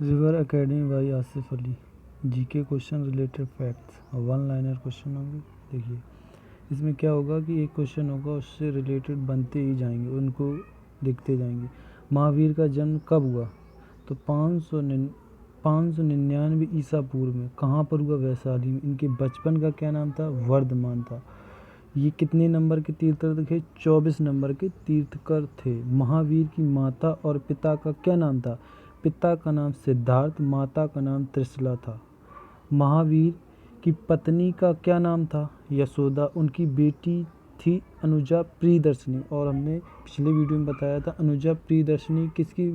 River academy by Asif Ali. GK question related facts, one liner question होंगे। देखिए इसमें क्या होगा कि एक क्वेश्चन होगा, उससे रिलेटेड बनते ही जाएंगे, उनको देखते जाएंगे। महावीर का जन्म कब हुआ? तो 599 ईसा पूर्व में। कहाँ पर हुआ? वैशाली में। इनके बचपन का क्या नाम था? वर्धमान था। ये कितने नंबर के तीर्थकर थे? 24 नंबर के तीर्थकर थे। महावीर की माता और पिता का क्या नाम था? पिता का नाम सिद्धार्थ, माता का नाम त्रिशला था। महावीर की पत्नी का क्या नाम था? यशोदा। उनकी बेटी थी अनुजा प्रियदर्शनी, और हमने पिछले वीडियो में बताया था अनुजा प्रियदर्शनी किसकी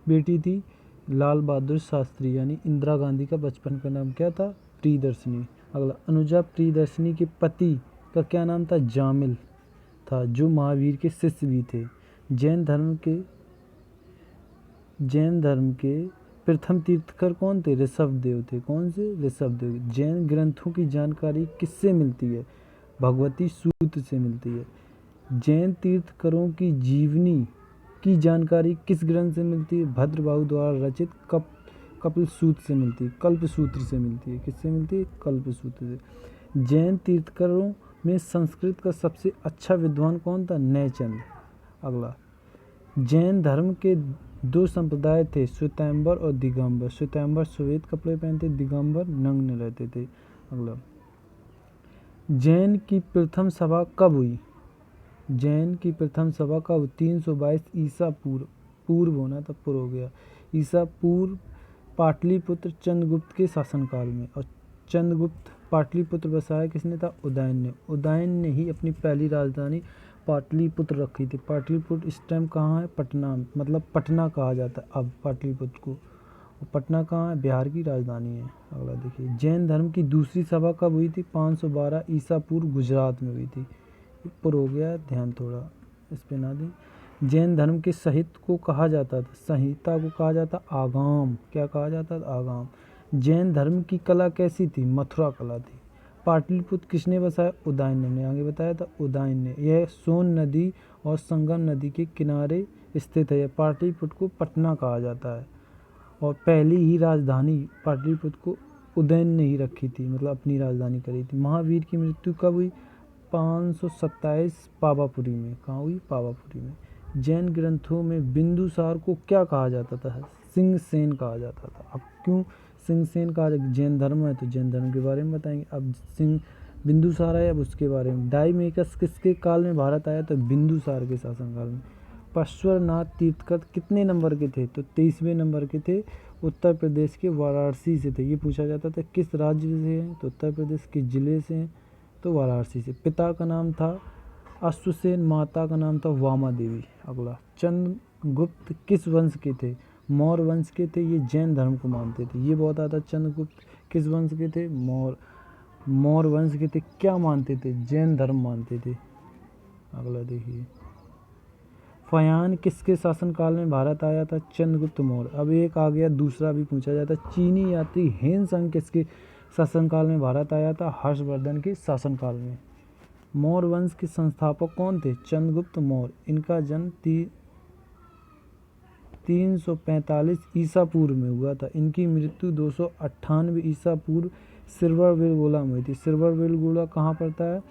बेटी थी? लाल बहादुर शास्त्री यानी इंदिरा गांधी का बचपन का नाम क्या था? प्रियदर्शनी। अगला, अनुजा प्रियदर्शनी के पति का क्या नाम था? जामिल था, जो महावीर के शिष्य भी थे। जैन धर्म के प्रथम तीर्थकर कौन थे? ऋषभदेव थे। कौन से? ऋषभदेव। जैन ग्रंथों की जानकारी किससे मिलती है? भगवती सूत्र से मिलती है। जैन तीर्थकरों की जीवनी की जानकारी किस ग्रंथ से मिलती है? भद्रबाहु द्वारा रचित कपिल सूत्र से मिलती है, कल्प सूत्र से मिलती है। किससे मिलती है? कल्प सूत्र से। जैन तीर्थकरों में संस्कृत का सबसे अच्छा विद्वान कौन था? नैचंद। अगला, जैन धर्म के दो संप्रदाय थे, श्वेतांबर और दिगंबर। श्वेतांबर श्वेत कपड़े पहनते, दिगंबर नग्न रहते थे। अगला, जैन की प्रथम सभा कब हुई? जैन की प्रथम सभा कब? 322 ईसा पूर्व होना था, पूर्व हो गया। ईसा पूर्व पाटलिपुत्र चंद्रगुप्त के शासनकाल में। और चंद्रगुप्त पाटलिपुत्र बसाया किसने था? उदयन ने। उदयन ने ही अपनी पहली राजधानी पाटलिपुत्र रखी थी। पाटलिपुत्र इस टाइम कहाँ है? पटना में, मतलब पटना कहा जाता है अब पाटलिपुत्र को। पटना कहाँ है? बिहार की राजधानी है। अगला देखिए, जैन धर्म की दूसरी सभा कब हुई थी? 512 ईसा पूर्व गुजरात में हुई थी। ऊपर हो गया, ध्यान थोड़ा इस पे ना दें। जैन धर्म के साहित्य को कहा जाता था, संहिता को कहा जाता आगम। क्या कहा जाता था? आगम। जैन धर्म की कला कैसी थी? मथुरा कला थी। पाटलिपुत्र किसने बसाया? उदयन ने। आगे बताया था उदयन ने। यह सोन नदी और संगम नदी के किनारे स्थित है। पाटलिपुत्र को पटना कहा जाता है, और पहली ही राजधानी पाटलिपुत्र को उदयन ने ही रखी थी, मतलब अपनी राजधानी करी थी। महावीर की मृत्यु कब हुई? 527 पावापुरी में। कहाँ हुई? पावापुरी में। जैन ग्रंथों में बिंदुसार को क्या कहा जाता था? सिंहसेन कहा जाता था। अब क्यों सिंहसेन कहा जाता? जैन धर्म है तो जैन धर्म के बारे में बताएंगे। अब बिंदुसार है, अब उसके बारे में। डाइमेकस किसके काल में भारत आया? तो बिंदुसार के शासनकाल में। पार्श्वनाथ तीर्थकर कितने नंबर के थे? तो 23वें नंबर के थे। उत्तर प्रदेश के वाराणसी से थे। ये पूछा जाता था किस राज्य से हैं? तो उत्तर प्रदेश के जिले से हैं, तो वाराणसी से। पिता का नाम था अश्वसेन, माता का नाम था वामा देवी। अगला, चंद्रगुप्त किस वंश के थे? मौर्य वंश के थे। ये जैन धर्म को मानते थे। ये बहुत आता, चंद्रगुप्त किस वंश के थे? मौर्य वंश के थे। क्या मानते थे? जैन धर्म मानते थे। अगला देखिए, फयान किसके शासनकाल में भारत आया था? चंद्रगुप्त मौर्य। अब एक आ गया, दूसरा भी पूछा जाता है। चीनी यात्री हेनसंग किसके शासनकाल में भारत आया था? हर्षवर्धन के शासनकाल में। मौर्य वंश के संस्थापक कौन थे? चंद्रगुप्त मौर्य। इनका जन्म 345 ईसा पूर्व में हुआ था। इनकी मृत्यु 298 ईसा पूर्व सिरवरवेलगोला में हुई थी। सिरवरवेलगोला कहाँ पड़ता है?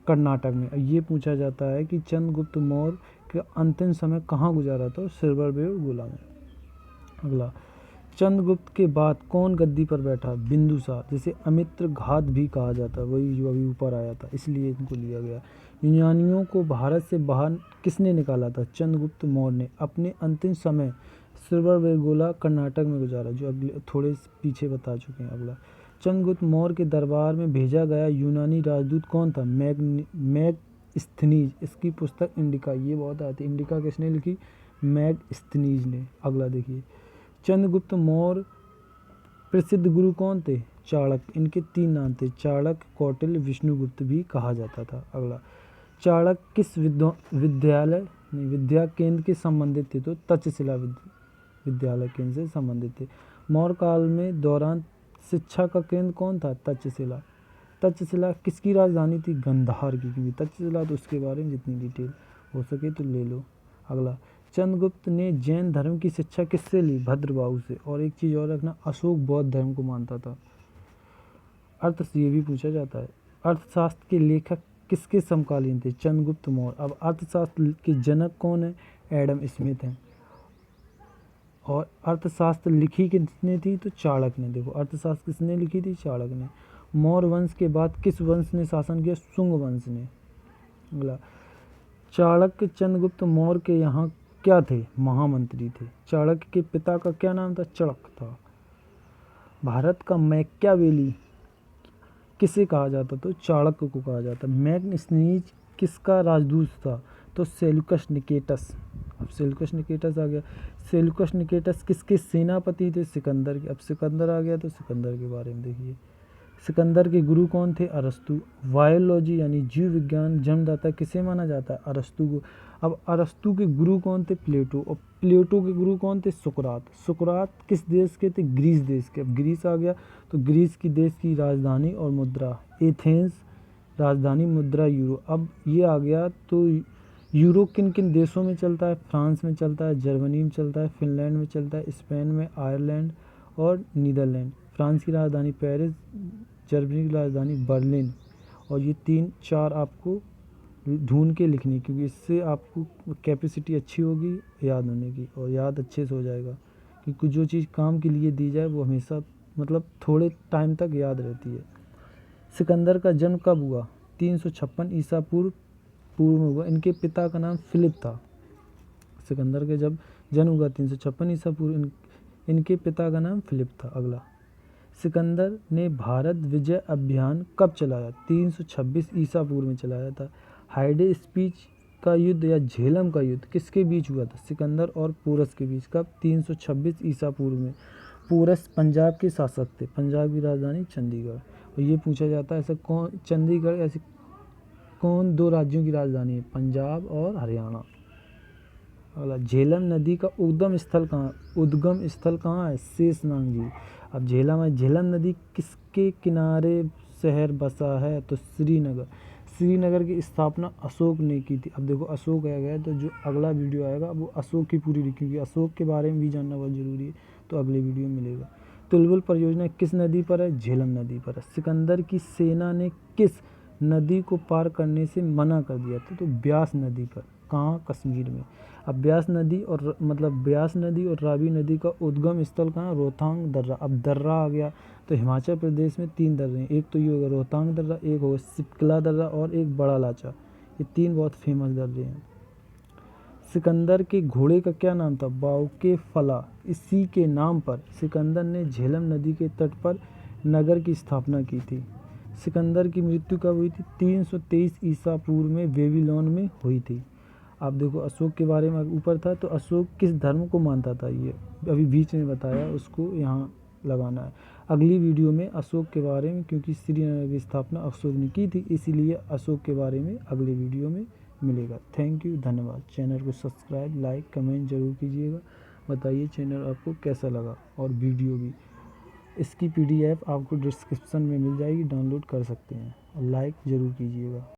कर्नाटक में। ये पूछा जाता है कि चंद्रगुप्त मौर्य का अंतिम समय कहाँ गुजारा था? सिरवरवेलगोला में। अगला, चंद्रगुप्त के बाद कौन गद्दी पर बैठा? बिंदुसार, जिसे अमित्र घात भी कहा जाता है, वही जो अभी ऊपर आया था, इसलिए इनको लिया गया। यूनानियों को भारत से बाहर किसने निकाला था? चंद्रगुप्त मौर्य ने। अपने अंतिम समय सिरवरवेलगोला कर्नाटक में गुजारा, जो अगले थोड़े पीछे बता चुके हैं। अगला, चंद्रगुप्त मौर्य के दरबार में भेजा गया यूनानी राजदूत कौन था? मैगस्थनीज। इसकी पुस्तक इंडिका, ये बहुत आती है। इंडिका किसने लिखी? मैगस्थनीज ने। अगला देखिए, चंद्रगुप्त मौर्य प्रसिद्ध गुरु कौन थे? चाणक्य। इनके 3 नाम थे, चाणक्य, कौटिल्य, विष्णुगुप्त भी कहा जाता था। अगला, चाणक्य किस विद्या केंद्र के संबंधित थे? तो तक्षशिला विद्यालय केंद्र से संबंधित थे। मौर्य काल में दौरान शिक्षा का केंद्र कौन था? तक्षशिला। तक्षशिला किसकी राजधानी थी? गंधार की। क्योंकि तक्षशिला, तो उसके बारे में जितनी डिटेल हो सके तो ले लो। अगला, चंद्रगुप्त ने जैन धर्म की शिक्षा किससे ली? भद्रबाहु से। और एक चीज़ और रखना, अशोक बौद्ध धर्म को मानता था। अर्थ से ये भी पूछा जाता है। अर्थशास्त्र के लेखक किसके समकालीन थे? चंद्रगुप्त मौर्य। अब अर्थशास्त्र के जनक कौन है? एडम स्मिथ हैं। और अर्थशास्त्र लिखी किसने थी? तो चाणक्य ने। देखो अर्थशास्त्र किसने लिखी थी? चाणक्य ने। मौर्य वंश के बाद किस वंश ने शासन किया? शुंग वंश ने। अगला, चाणक्य चंद्रगुप्त मौर्य के यहाँ क्या थे? महामंत्री थे। चाणक्य के पिता का क्या नाम था? चणक था। भारत का मैकियावेली किसे कहा जाता? तो चाणक्य को कहा जाता। मैग्नेस्नीज किसका राजदूत था? तो सेल्यूकस निकेटस। अब सेल्यूकस निकेटस आ गया। सेल्यूकस निकेटस किसके सेनापति थे? सिकंदर के। अब सिकंदर आ गया तो सिकंदर के बारे में देखिए। सिकंदर के गुरु कौन थे? अरस्तु। बायोलॉजी यानी जीव विज्ञान जन्मदाता किसे माना जाता है? अरस्तु को। अब अरस्तु के गुरु कौन थे? प्लेटो। और प्लेटो के गुरु कौन थे? सुकरात। सुकरात किस देश के थे? ग्रीस देश के। अब ग्रीस आ गया तो ग्रीस की देश की राजधानी और मुद्रा एथेंस, राजधानी मुद्रा यूरो। अब ये आ गया तो यूरो किन किन देशों में चलता है? फ्रांस में चलता है, जर्मनी में चलता है, फिनलैंड में चलता है, स्पेन में, आयरलैंड और नीदरलैंड। फ्रांस की राजधानी पेरिस, जर्मनी की राजधानी बर्लिन। और ये 3-4 आपको ढूंढ के लिखनी, क्योंकि इससे आपको कैपेसिटी अच्छी होगी याद होने की, और याद अच्छे से हो जाएगा। क्योंकि जो चीज़ काम के लिए दी जाए वो हमेशा मतलब थोड़े टाइम तक याद रहती है। सिकंदर का जन्म कब हुआ? 356 ईसा पूर्व में हुआ। इनके पिता का नाम फिलिप था। सिकंदर के जब जन्म हुआ 356 ईसा पूर्व, इनके पिता का नाम फिलिप था। अगला, सिकंदर ने भारत विजय अभियान कब चलाया? 326 ईसा पूर्व में चलाया था। हाइडे स्पीच का युद्ध या झेलम का युद्ध किसके बीच हुआ था? सिकंदर और पोरस के बीच। कब? 326 ईसा पूर्व में। पोरस पंजाब के शासक थे। पंजाब की राजधानी चंडीगढ़। और ये पूछा जाता है ऐसा कौन, चंडीगढ़ ऐसे कौन 2 राज्यों की राजधानी है? पंजाब और हरियाणा। अगला, झेलम नदी का उद्गम स्थल कहाँ है? शेषनाग जी। अब झेलम नदी किसके किनारे शहर बसा है? तो श्रीनगर। श्रीनगर की स्थापना अशोक ने की थी। अब देखो अशोक आ गया तो जो अगला वीडियो आएगा वो अशोक की पूरी, क्योंकि अशोक के बारे में भी जानना बहुत ज़रूरी है, तो अगले वीडियो में मिलेगा। तुलबुल परियोजना किस नदी पर है? झेलम नदी पर है। सिकंदर की सेना ने किस नदी को पार करने से मना कर दिया था? तो ब्यास नदी पर। कहाँ? कश्मीर में। अब ब्यास नदी और रावी नदी का उद्गम स्थल कहाँ? रोहतांग दर्रा। अब दर्रा आ गया तो हिमाचल प्रदेश में 3 दर्रे हैं। एक तो ये होगा रोहतांग दर्रा, एक होगा सिपकला दर्रा और एक बड़ा लाचा। ये 3 बहुत फेमस दर्रे हैं। सिकंदर के घोड़े का क्या नाम था? बाउके फला। इसी के नाम पर सिकंदर ने झेलम नदी के तट पर नगर की स्थापना की थी। सिकंदर की मृत्यु कब हुई थी? 323 ईसा पूर्व में बेबीलोन में हुई थी। आप देखो अशोक के बारे में ऊपर था, तो अशोक किस धर्म को मानता था? ये अभी बीच में बताया, उसको यहाँ लगाना है। अगली वीडियो में अशोक के बारे में, क्योंकि श्रीनगर की स्थापना अशोक ने की थी, इसीलिए अशोक के बारे में अगली वीडियो में मिलेगा। थैंक यू, धन्यवाद। चैनल को सब्सक्राइब, लाइक, कमेंट जरूर कीजिएगा। बताइए चैनल आपको कैसा लगा, और वीडियो भी। इसकी PDF आपको डिस्क्रिप्शन में मिल जाएगी, डाउनलोड कर सकते हैं। और लाइक ज़रूर कीजिएगा।